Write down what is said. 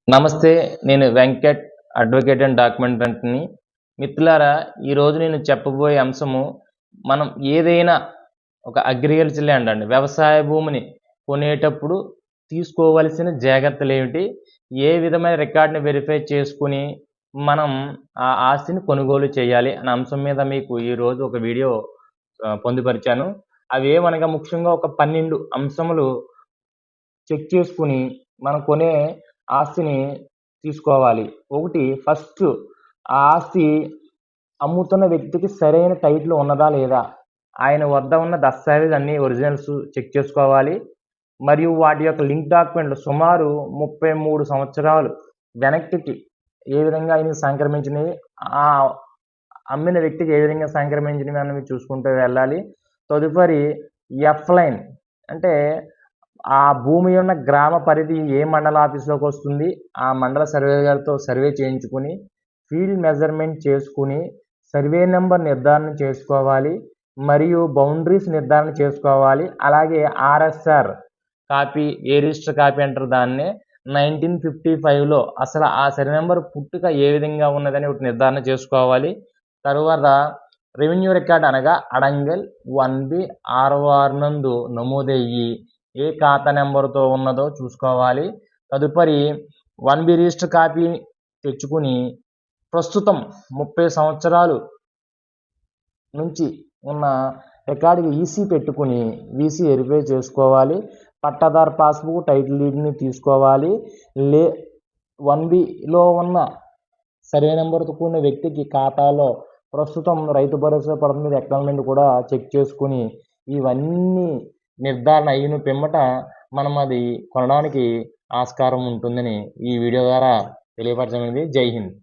నమస్తే. నేను Venkat advocate and డాక్యుమెంటెంట్‌ని. మిత్రులారా, ఈరోజు నేను చెప్పబోయే అంశము, మనం ఏదైనా ఒక అగ్రికల్చర్ ల్యాండ్ అండి, వ్యవసాయ భూమిని కొనేటప్పుడు తీసుకోవలసిన జాగ్రత్తలేమిటి? ఏ విధమైన రికార్డ్‌ని వెరిఫై చేసుకొని, మనం ఆ ఆస్తిని కొనుగోలు చేయాలి అనే అంశం మీద మీకు ఈరోజు ఒక వీడియో పొందుపరిచాను. అవేమనగా ముఖ్యంగా ఒక 12 అంశములు చెక్ చేసుకొని మనం కొనే ఆస్తిని తీసుకోవాలి. ఒకటి ఫస్ట్, ఆ ఆస్తి అమ్ముతున్న వ్యక్తికి సరైన టైటిల్ ఉన్నదా లేదా? ఆయన వద్ద ఉన్న దస్తావేజ్ అన్నీ ఒరిజినల్స్ చెక్ చేసుకోవాలి. మరియు వాటి యొక్క లింక్ డాక్యుమెంట్లు సుమారు 33 సంవత్సరాలు వెనక్కి ఏ విధంగా ఆయనకి సంక్రమించినవి, ఆ అమ్మిన వ్యక్తికి ఏ విధంగా సంక్రమించినవి అన్నవి చూసుకుంటూ వెళ్ళాలి. తదుపరి ఎఫ్‌లైన్ అంటే ఆ భూమి ఉన్న గ్రామ పరిధి ఏ మండల ఆఫీస్‌లోకి వస్తుంది, ఆ మండల సర్వేయర్ గారితో సర్వే చేయించుకొని, ఫీల్డ్ మెజర్‌మెంట్ చేసుకొని, సర్వే నంబర్ నిర్ధారణ చేసుకోవాలి. మరియు బౌండరీస్ నిర్ధారణ చేసుకోవాలి. అలాగే ఆర్ఎస్ఆర్ కాపీ, ఏ రిజిస్టర్ కాపీ అంటారు దాన్నే, 1955లో అసలు ఆ సర్వే నంబర్ పుట్టుక ఏ విధంగా ఉన్నదని ఒకటి నిర్ధారణ చేసుకోవాలి. తరువాత రెవెన్యూ రికార్డ్ అనగా అడంగల్ 1B ROR నందు నమోదయ్యి ఏ ఖాతా నెంబర్తో ఉన్నదో చూసుకోవాలి. తదుపరి 1B రిజిస్టర్ కాపీ తెచ్చుకుని ప్రస్తుతం 30 సంవత్సరాలు నుంచి ఉన్న రికార్డుకి ఈసీ పెట్టుకుని వీసీ వెరిఫై చేసుకోవాలి. పట్టాదారు పాస్బుక్, టైటిల్ డీడ్ని తీసుకోవాలి. 1Bలో ఉన్న సర్వే నెంబర్తో కూడిన వ్యక్తికి ఖాతాలో ప్రస్తుతం రైతు భరోసా పథకం మీద అకౌంట్మెంట్ కూడా చెక్ చేసుకుని, ఇవన్నీ నిర్ధారణ అయిన పిమ్మట మనం అది కొనడానికి ఆస్కారం ఉంటుందని ఈ వీడియో ద్వారా తెలియపరచమైనది. జై హింద్.